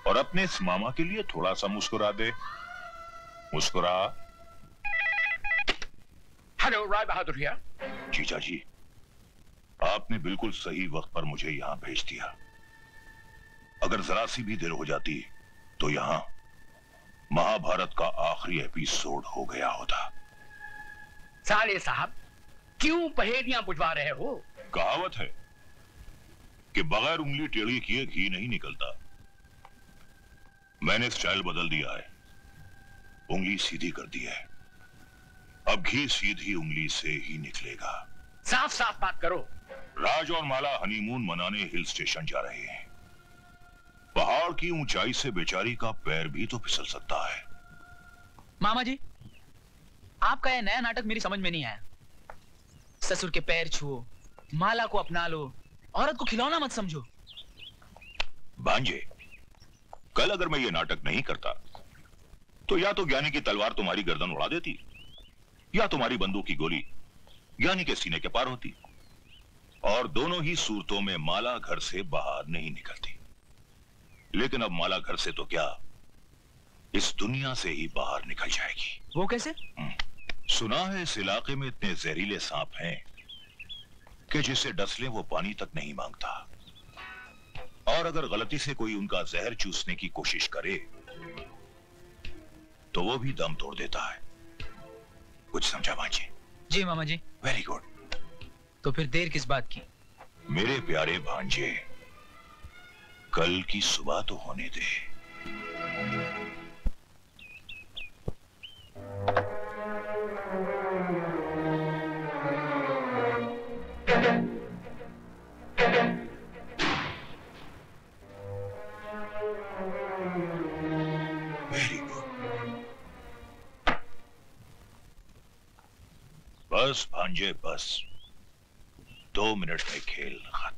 और अपने इस मामा के लिए थोड़ा सा मुस्कुरा दे। मुस्कुरा। Hello, Rai Bahadur here. जीजा जी, आपने बिल्कुल सही वक्त पर मुझे यहां भेज दिया। अगर जरा सी भी देर हो जाती तो यहां महाभारत का आखिरी एपिसोड हो गया होता। साले साहब, क्यों पहेलियां बुझवा रहे हो? कहावत है कि बगैर उंगली टेढ़ी किए घी नहीं निकलता। मैंने स्टाइल बदल दिया है, उंगली सीधी कर दी है। अब घी सीधी उंगली से ही निकलेगा। साफ साफ बात करो। राज और माला हनीमून मनाने हिल स्टेशन जा रहे हैं। पहाड़ की ऊंचाई से बेचारी का पैर भी तो फिसल सकता है। मामा जी, आपका यह नया नाटक मेरी समझ में नहीं आया। ससुर के पैर छुओ, माला को अपना लो, औरत को खिलौना मत समझो। भांजे, कल अगर मैं ये नाटक नहीं करता तो या तो ज्ञानी की तलवार तुम्हारी गर्दन उड़ा देती या तुम्हारी बंदूक की गोली ज्ञानी के सीने के पार होती, और दोनों ही सूरतों में माला घर से बाहर नहीं निकलती। लेकिन अब माला घर से तो क्या, इस दुनिया से ही बाहर निकल जाएगी। वो कैसे? सुना है इस इलाके में इतने जहरीले सांप हैं कि जिसे डस ले वो पानी तक नहीं मांगता, और अगर गलती से कोई उनका जहर चूसने की कोशिश करे तो वो भी दम तोड़ देता है। कुछ समझा भांजे? जी मामा जी। Very good. तो फिर देर किस बात की? मेरे प्यारे भांजे, कल की सुबह तो होने दे। Very good. बस भांजे बस, 2 मिनट में खेल खत्म।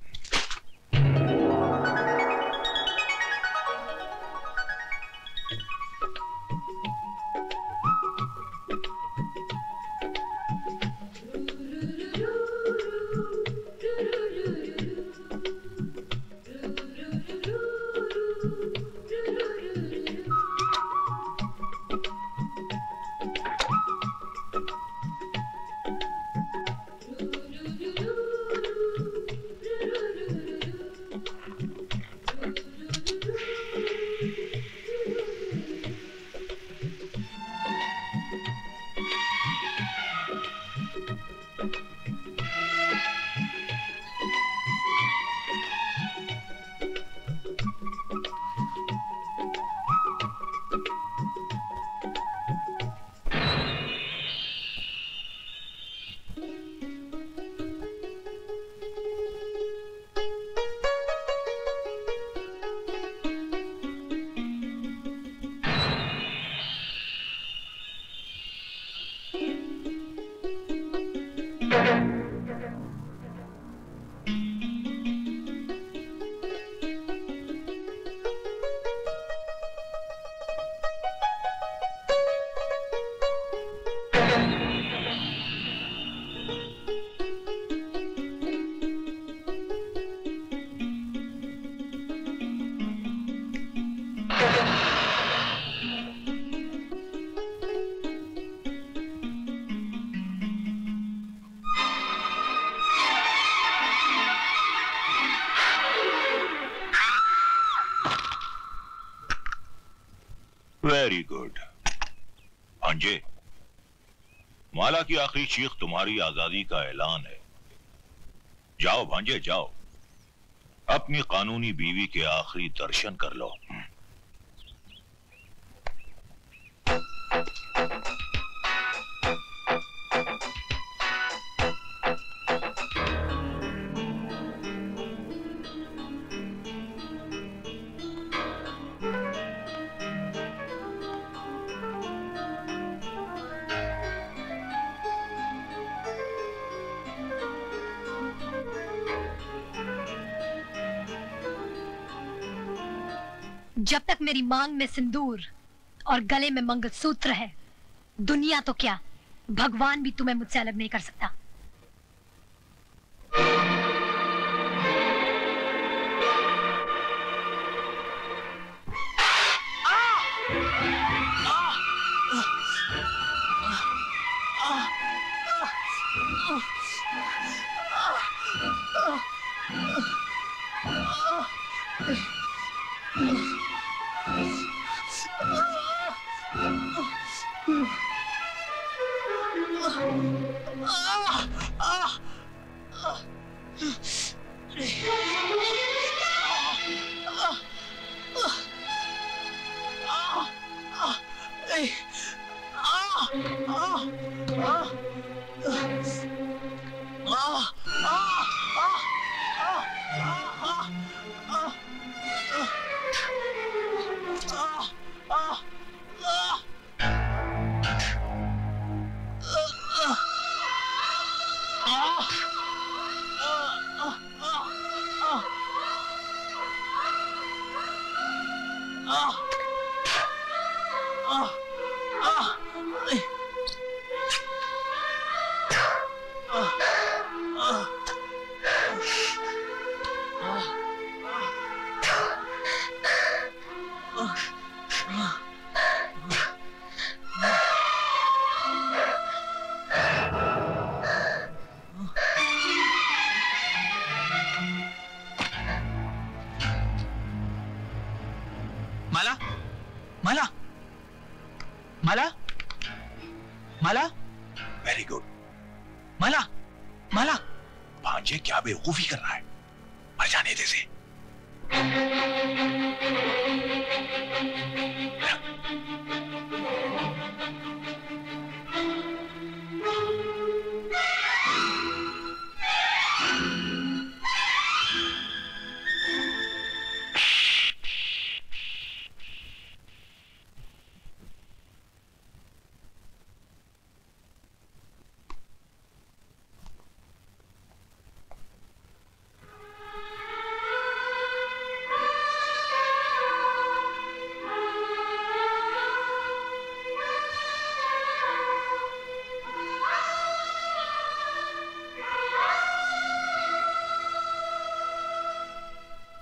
Very good. भांजे, माला की आखिरी चीख तुम्हारी आजादी का ऐलान है। जाओ भांजे जाओ, अपनी कानूनी बीवी के आखिरी दर्शन कर लो। जब तक मेरी मांग में सिंदूर और गले में मंगलसूत्र है, दुनिया तो क्या, भगवान भी तुम्हें मुझसे अलग नहीं कर सकता। माला, माला, माला, माला, वेरी गुड। माला, माला। भांजे क्या बेवकूफी कर रहा है, मर जाने दे से।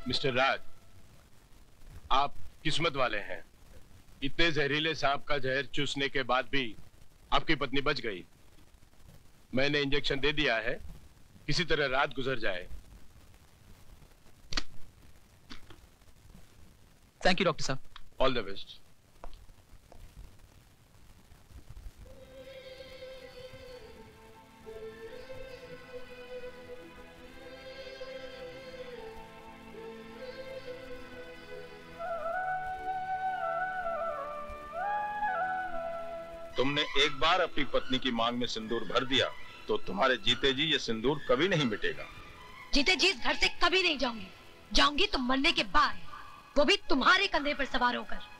मिस्टर राज, आप किस्मत वाले हैं। इतने जहरीले सांप का जहर चूसने के बाद भी आपकी पत्नी बच गई। मैंने इंजेक्शन दे दिया है, किसी तरह रात गुजर जाए। थैंक यू डॉक्टर साहब। All the best. तुमने एक बार अपनी पत्नी की मांग में सिंदूर भर दिया तो तुम्हारे जीते जी ये सिंदूर कभी नहीं मिटेगा। जीते जी इस घर से कभी नहीं जाऊंगी। जाऊंगी तो मरने के बाद, वो भी तुम्हारे कंधे पर सवार होकर।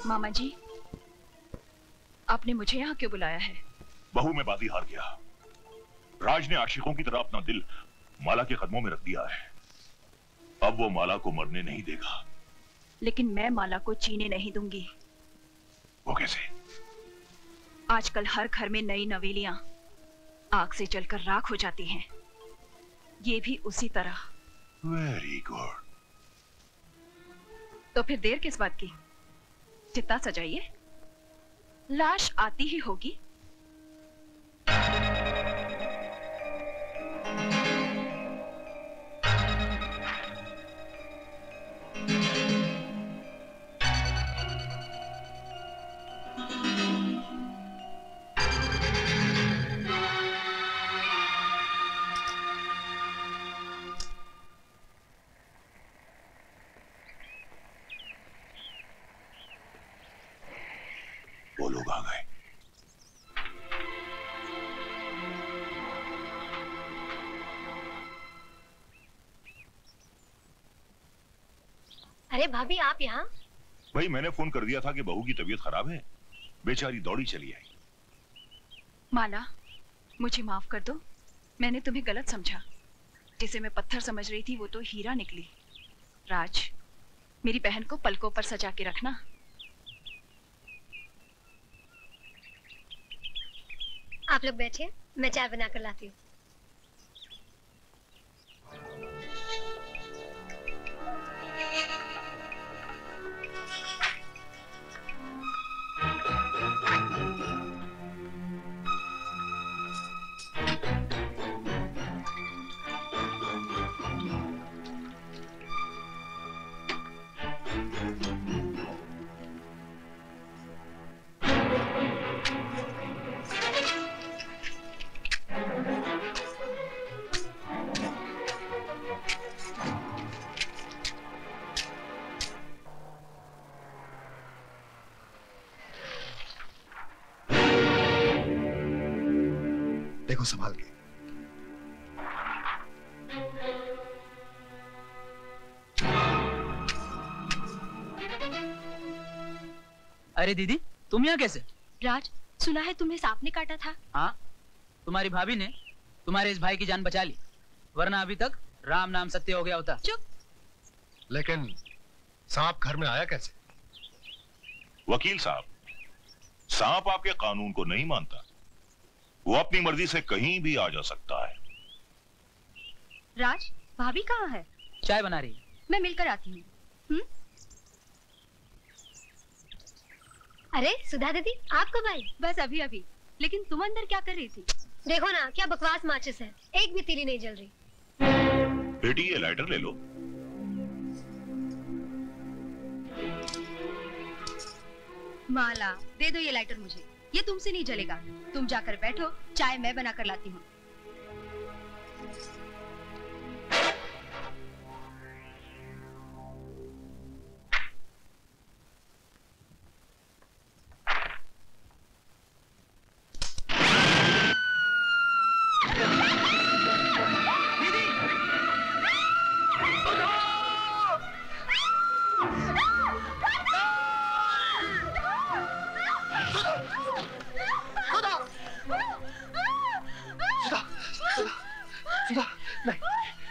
मामा जी, आपने मुझे यहाँ क्यों बुलाया है? बहू में बाजी हार गया। राज ने आशिकों की तरह अपना दिल माला के कदमों में रख दिया है। अब वो माला को मरने नहीं देगा। लेकिन मैं माला को जीने नहीं दूंगी। वो कैसे? आजकल हर घर में नई नवेलियां आग से जलकर राख हो जाती हैं। ये भी उसी तरह। Very good. तो फिर देर किस बात की? चिता सजाइए, लाश आती ही होगी। वो लोग आ गए। अरे भाभी आप यहाँ? भाई मैंने फोन कर दिया था कि बहू की तबीयत खराब है, बेचारी दौड़ी चली आई। माला, मुझे माफ कर दो, मैंने तुम्हें गलत समझा। जिसे मैं पत्थर समझ रही थी वो तो हीरा निकली। राज, मेरी बहन को पलकों पर सजा के रखना। आप लोग बैठिए, मैं चाय बना कर लाती हूँ। देखो संभाल के। अरे दीदी, तुम यहाँ कैसे? राज, सुना है तुम्हें सांप ने काटा था। हाँ, तुम्हारी भाभी ने तुम्हारे इस भाई की जान बचा ली, वरना अभी तक राम नाम सत्य हो गया होता। चुप। लेकिन सांप घर में आया कैसे? वकील साहब, सांप आपके कानून को नहीं मानता, वो अपनी मर्जी से कहीं भी आ जा सकता है। राज, भाभी कहाँ है? चाय बना रही। मैं मिलकर आती हूँ। अरे सुधा दीदी, आप कब आई? बस अभी अभी। लेकिन तुम अंदर क्या कर रही थी? देखो ना, क्या बकवास माचिस है, एक भी तीली नहीं जल रही। बेटी ये लाइटर ले लो। माला, दे दो ये लाइटर मुझे, ये तुमसे नहीं जलेगा। तुम जाकर बैठो, चाय मैं बना कर लाती हूँ।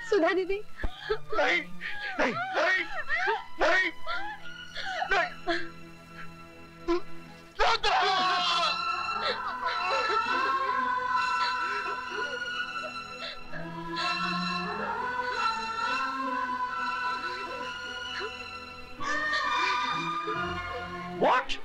सुधा दीदी, नहीं नहीं नहीं नहीं नहीं। What?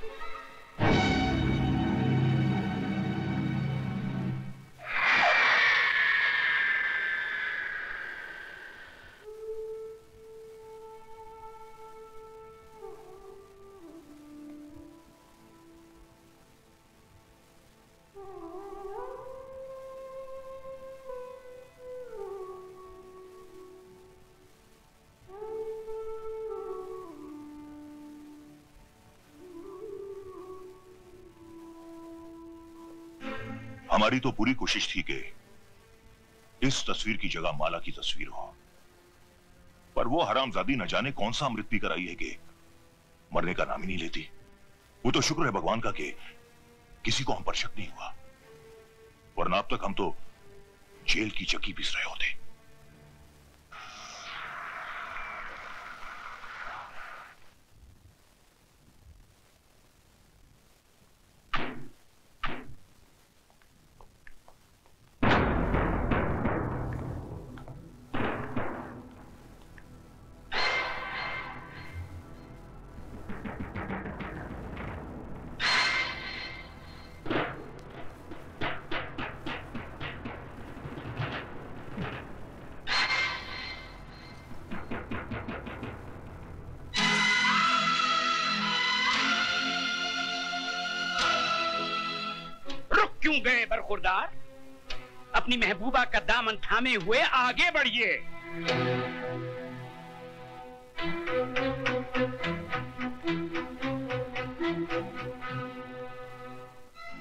हमारी तो पूरी कोशिश थी कि इस तस्वीर की जगह माला की तस्वीर हो, पर वो हरामजादी न जाने कौन सा अमृत पीकर आई है कि मरने का नाम ही नहीं लेती। वो तो शुक्र है भगवान का कि किसी को हम पर शक नहीं हुआ, वरना अब तक हम तो जेल की चक्की पीस रहे होते। क्यों गए बरखुरदार? अपनी महबूबा का दामन थामे हुए आगे बढ़िए।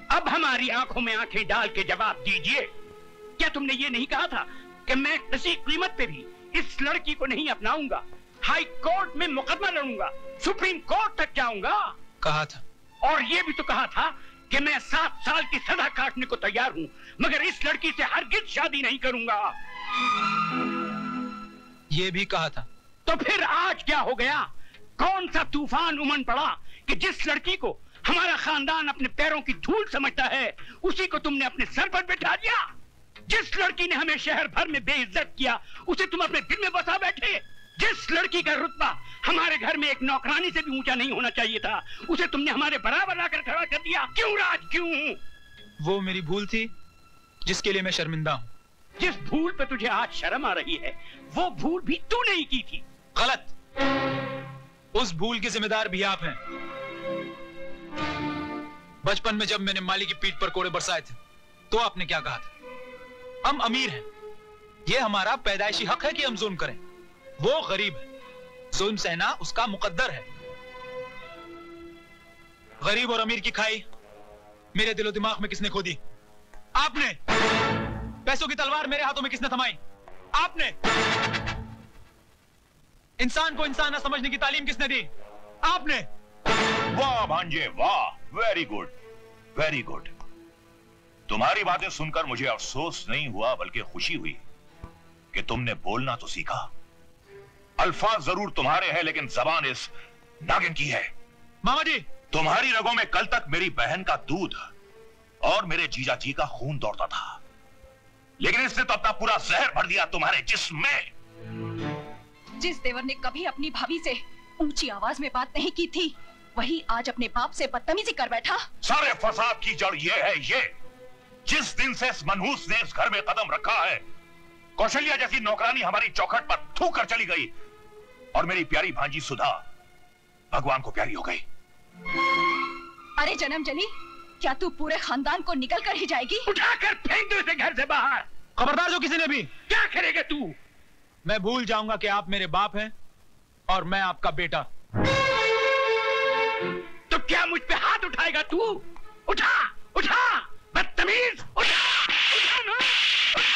अब हमारी आंखों में आंखें डाल के जवाब दीजिए, क्या तुमने ये नहीं कहा था कि मैं किसी कीमत पे भी इस लड़की को नहीं अपनाऊंगा? हाई कोर्ट में मुकदमा लड़ूंगा, सुप्रीम कोर्ट तक जाऊंगा। कहा था। और ये भी तो कहा था कि मैं 7 साल की सजा काटने को तैयार हूँ, मगर इस लड़की से हरगिज शादी नहीं करूंगा। ये भी कहा था। तो फिर आज क्या हो गया? कौन सा तूफान उमड़ पड़ा कि जिस लड़की को हमारा खानदान अपने पैरों की धूल समझता है, उसी को तुमने अपने सर पर बिठा दिया। जिस लड़की ने हमें शहर भर में बेइज्जत किया, उसे तुम अपने दिल में बसा बैठे। जिस लड़की का रुतबा हमारे घर में एक नौकरानी से भी ऊंचा नहीं होना चाहिए था, उसे तुमने हमारे बराबर लाकर खड़ा कर दिया। क्यों राज, क्यों? वो मेरी भूल थी जिसके लिए मैं शर्मिंदा हूँ। जिस भूल पे तुझे आज शर्म आ रही है, वो भूल भी तूने ही की थी। गलत। उस भूल के जिम्मेदार भी आप हैं। बचपन में जब मैंने माली की पीठ पर कोड़े बरसाए थे, तो आपने क्या कहा था? हम अमीर हैं, ये हमारा पैदाइशी हक है कि हम जुल्म करें। वो गरीब है, जुल्म सहना उसका मुकद्दर है। गरीब और अमीर की खाई मेरे दिलो दिमाग में किसने खोदी? आपने। पैसों की तलवार मेरे हाथों में किसने थमाई? आपने। इंसान को इंसान न समझने की तालीम किसने दी? आपने। वाह भांजे वाह, वेरी गुड, वेरी गुड। तुम्हारी बातें सुनकर मुझे अफसोस नहीं हुआ बल्कि खुशी हुई कि तुमने बोलना तो सीखा। अल्फाज जरूर तुम्हारे हैं, लेकिन जबान इस नागिन की है। मामा जी, तुम्हारी रगों में कल तक मेरी बहन का दूध और मेरे जीजा जी का खून दौड़ता था, लेकिन इसने तो अपना पूरा जहर भर दिया तुम्हारे जिस्म में। जिस देवर ने कभी अपनी भाभी से ऊंची आवाज में बात नहीं की थी, वही आज अपने बाप से बदतमीजी कर बैठा। सारे फसाद की जड़ ये है, ये जिस दिन से इस मनहूस ने इस घर में कदम रखा है, कौशल्या जैसी नौकरानी हमारी चौखट पर थूक कर चली गई और मेरी प्यारी भांजी सुधा भगवान को प्यारी हो गई। अरे जन्म जली, क्या तू पूरे खानदान को निकल कर ही जाएगी? उठाकर फेंक दो इसे घर से बाहर। खबरदार जो किसी ने भी। क्या करेगा तू? मैं भूल जाऊंगा कि आप मेरे बाप हैं और मैं आपका बेटा। तो क्या मुझ पे हाथ उठाएगा तू? उठा, उठा, बदतमीज, उठा, उठा ना, उठा।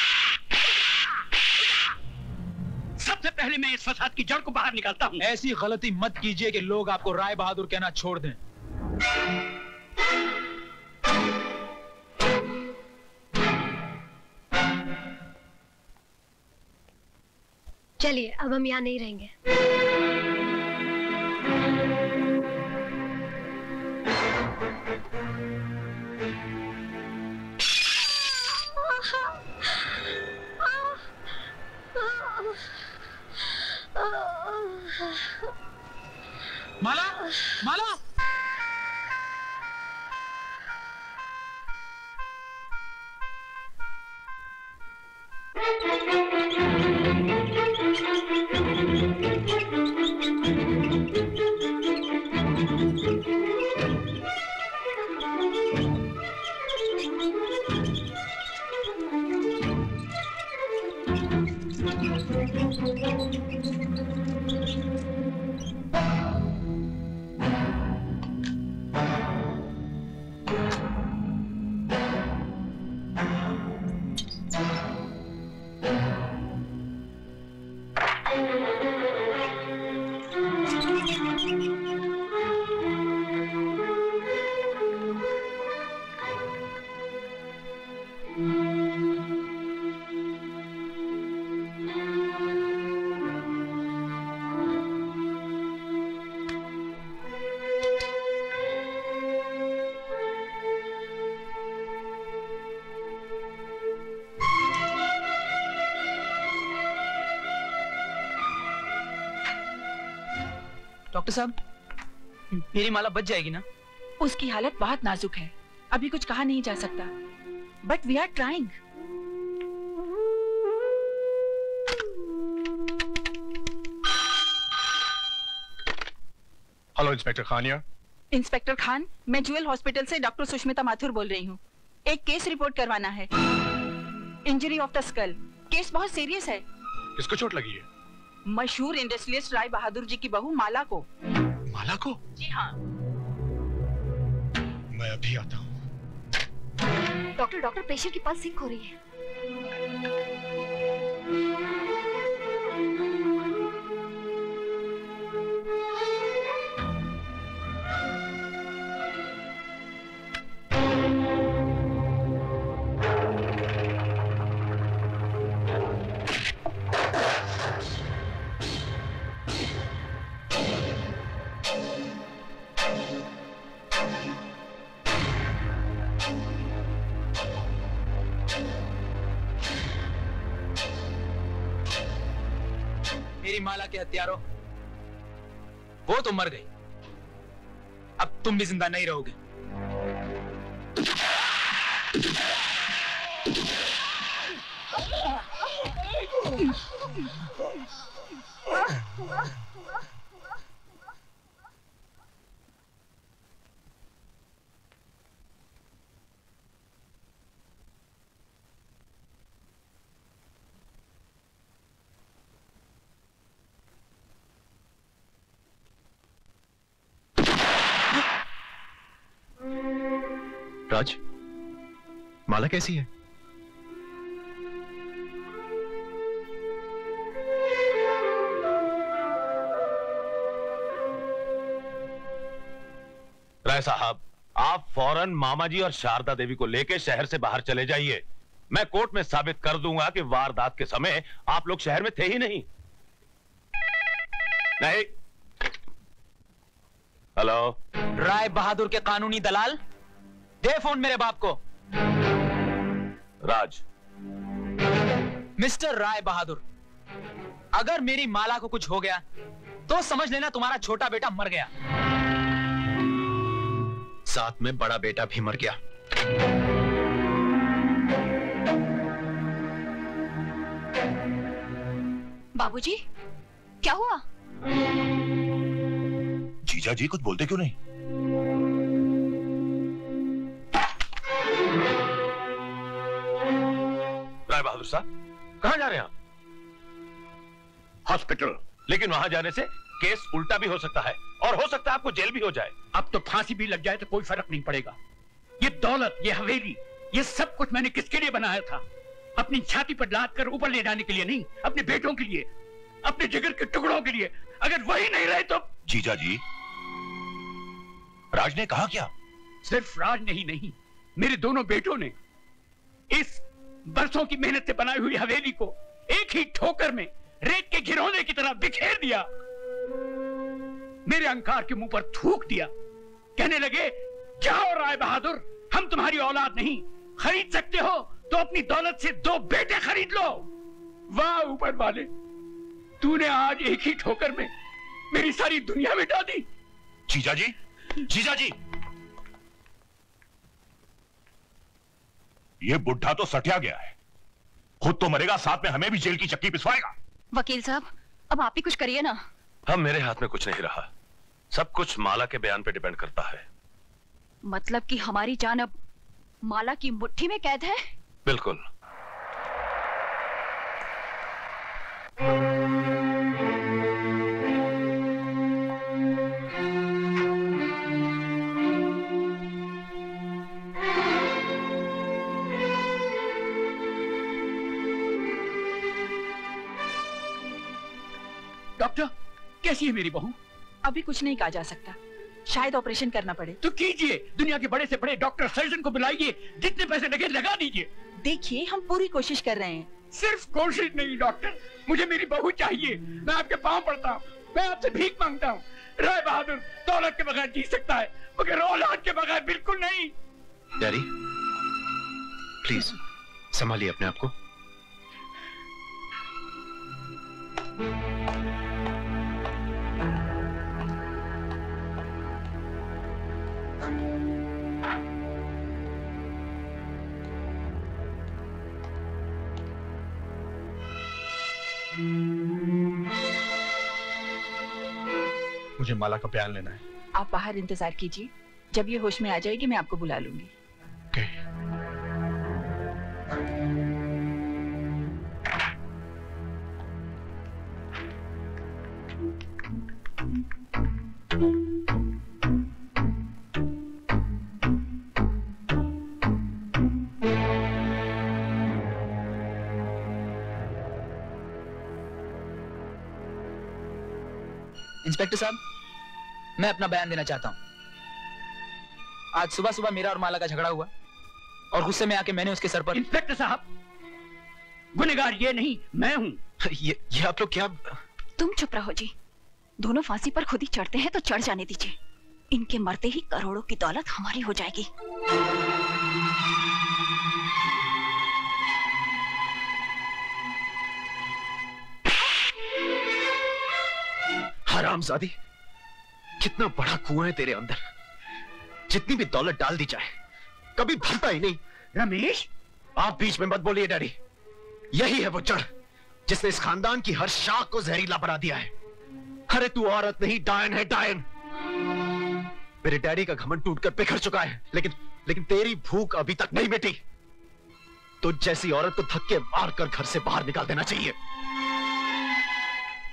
सबसे पहले मैं इस फसाद की जड़ को बाहर निकालता हूँ। ऐसी गलती मत कीजिए कि लोग आपको राय बहादुर कहना छोड़ दें। चलिए, अब हम यहाँ नहीं रहेंगे। माला, माला। डॉक्टर साहब, मेरी माला बच जाएगी ना? उसकी हालत बहुत नाजुक है, अभी कुछ कहा नहीं जा सकता, but we are trying. Hello inspector Khaniya. Inspector Khan, मैं ज्वेल हॉस्पिटल से डॉक्टर सुष्मिता माथुर बोल रही हूँ। एक केस रिपोर्ट करवाना है, injury of the skull. Case बहुत सीरियस है। किसको चोट लगी है? मशहूर इंडस्ट्रियलिस्ट राय बहादुर जी की बहू माला को। माला को? जी हाँ। मैं अभी आता हूँ। डॉक्टर, पेशेंट की पल्स सिंक हो रही है। मेरी माला के हत्यारों, वो तो मर गई, अब तुम भी जिंदा नहीं रहोगे। राज, माला कैसी है? राय साहब, आप फौरन मामा जी और शारदा देवी को लेकर शहर से बाहर चले जाइए। मैं कोर्ट में साबित कर दूंगा कि वारदात के समय आप लोग शहर में थे ही नहीं। नहीं। हेलो, राय बहादुर के कानूनी दलाल, दे फोन मेरे बाप को। राज। मिस्टर राय बहादुर, अगर मेरी माला को कुछ हो गया तो समझ लेना तुम्हारा छोटा बेटा मर गया। साथ में बड़ा बेटा भी मर गया। बाबूजी, क्या हुआ? जीजा जी कुछ बोलते क्यों नहीं? राय बहादुर साहब, कहां जा रहे हैं आप? हॉस्पिटल। लेकिन वहां जाने से केस उल्टा भी हो सकता है और हो सकता है आपको जेल भी हो जाए। अब तो फांसी भी लग जाए तो कोई फर्क नहीं पड़ेगा। ये दौलत, ये हवेली, ये सब कुछ मैंने किसके लिए बनाया था? अपनी छाती पर लाद कर ऊपर ले जाने के लिए नहीं, अपने बेटों के लिए, अपने जिगर के टुकड़ों के लिए। अगर वही नहीं रहे तो। जीजा जी, राज ने कहा क्या? सिर्फ राज ने ही नहीं, मेरे दोनों बेटों ने इस बरसों की मेहनत से बनाई हुई हवेली को एक ही ठोकर में रेत के घिरौने की तरह बिखेर दिया। मेरे अहंकार के मुंह पर थूक दिया। कहने लगे, जाओ राय बहादुर, हम तुम्हारी औलाद नहीं, खरीद सकते हो तो अपनी दौलत से 2 बेटे खरीद लो। वाह ऊपर वाले, तूने आज एक ही ठोकर में मेरी सारी दुनिया मिटा दी। जीजा जी, जीजा जी, ये बुढ़ा तो सटिया गया है, खुद तो मरेगा, साथ में हमें भी जेल की चक्की पिसवाएगा। वकील साहब, अब आप ही कुछ करिए ना। हम, मेरे हाथ में कुछ नहीं रहा, सब कुछ माला के बयान पे डिपेंड करता है। मतलब कि हमारी जान अब माला की मुट्ठी में कैद है? बिल्कुल। डॉक्टर, कैसी है मेरी बहू? अभी कुछ नहीं कहा जा सकता, शायद ऑपरेशन करना पड़े। तो कीजिए, दुनिया के बड़े से बड़े डॉक्टर सर्जन को बुलाइए, जितने पैसे लगे लगा दीजिए। देखिए, हम पूरी कोशिश कर रहे हैं। सिर्फ कोशिश नहीं डॉक्टर, मुझे मेरी बहू चाहिए। मैं आपके पांव पड़ता हूँ, मैं आपसे भीख मांगता हूँ। राय बहादुर दौलत के बगैर जी सकता है, मगर औलाद के बगैर बिल्कुल नहीं। डैडी, प्लीज संभालिए अपने आप को। मुझे माला का बयान लेना है। आप बाहर इंतजार कीजिए, जब ये होश में आ जाएगी मैं आपको बुला लूंगी। Okay. इंस्पेक्टर साहब, मैं अपना बयान देना चाहता हूं। आज सुबह सुबह मेरा और माला का झगड़ा हुआ और गुस्से में आके मैंने उसके सर पर। इंस्पेक्टर साहब, गुनहगार ये नहीं, मैं हूं। ये आप लोग क्या? तुम चुप रहो जी, दोनों फांसी पर खुद ही चढ़ते हैं तो चढ़ जाने दीजिए। इनके मरते ही करोड़ों की दौलत हमारी हो जाएगी। हरामजादी, कितना बड़ा कुआं है तेरे अंदर। जितनी भी दौलत डाल दी जाए कभी भरता ही नहीं। रमेश, आप बीच में मत बोलिए डैडी। यही है वो जड़ जिसने इस खानदान की हर शाख को जहरीला बना दिया है। अरे तू औरत नहीं, डायन है, डायन। मेरे डैडी का घमंड टूटकर बिखर चुका है, लेकिन तेरी भूख अभी तक नहीं मिटी। तुझ जैसी औरत को धक्के मारकर घर से बाहर निकाल देना चाहिए।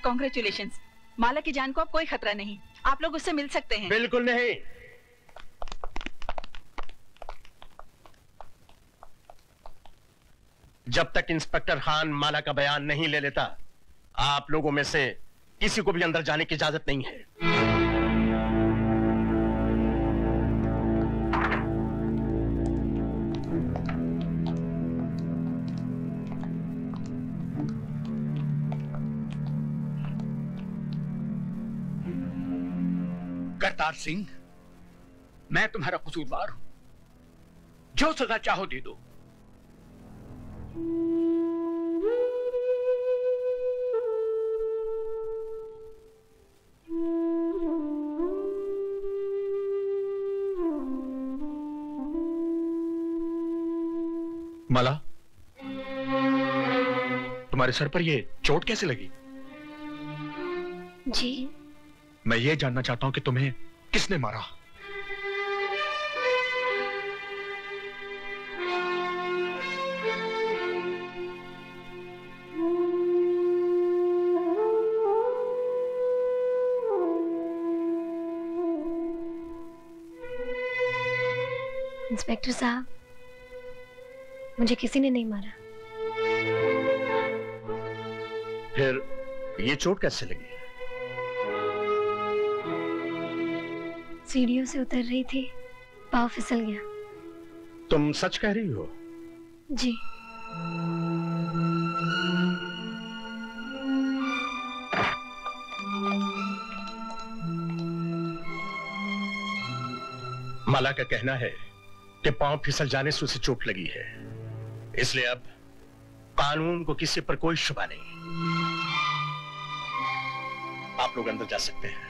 कॉन्ग्रेचुलेशंस, माला की जान को अब कोई खतरा नहीं, आप लोग उससे मिल सकते हैं। बिल्कुल नहीं। जब तक इंस्पेक्टर खान माला का बयान नहीं ले लेता, आप लोगों में से किसी को भी अंदर जाने की इजाजत नहीं है। करतार सिंह, मैं तुम्हारा कसूरवार हूं, जो सजा चाहो दे दो। माला, तुम्हारे सर पर ये चोट कैसे लगी? जी, मैं ये जानना चाहता हूं कि तुम्हें किसने मारा। इंस्पेक्टर साहब, मुझे किसी ने नहीं मारा। फिर ये चोट कैसे लगी? सीढ़ियों से उतर रही थी, पाँव फिसल गया। तुम सच कह रही हो? जी। माला का कहना है कि पांव फिसल जाने से उसे चोट लगी है, इसलिए अब कानून को किसी पर कोई शुबा नहीं। आप लोग अंदर जा सकते हैं।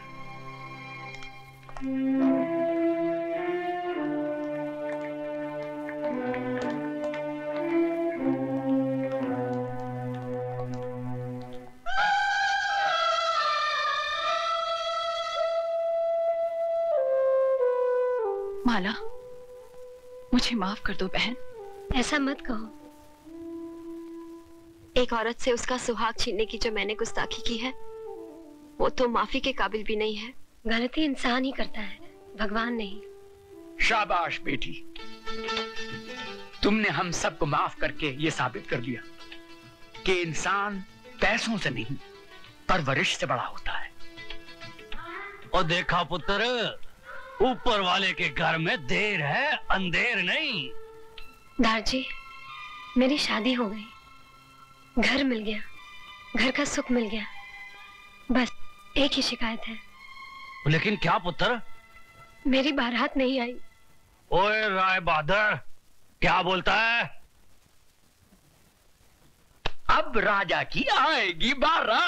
माला, मुझे माफ कर दो बहन। ऐसा मत कहो। एक औरत से उसका सुहाग छीनने की जो मैंने गुस्ताखी की है, वो तो माफी के काबिल भी नहीं है। गलती इंसान ही करता है, भगवान नहीं। शाबाश बेटी, तुमने हम सबको माफ करके ये साबित कर दिया कि इंसान पैसों से नहीं, परवरिश से बड़ा होता है। और देखा पुत्र, ऊपर वाले के घर में देर है, अंधेर नहीं। दारजी, मेरी शादी हो गई, घर मिल गया, घर का सुख मिल गया, बस एक ही शिकायत है। लेकिन क्या पुत्र? मेरी बारात नहीं आई। ओए राय बहादुर, क्या बोलता है? अब राजा की आएगी बारात।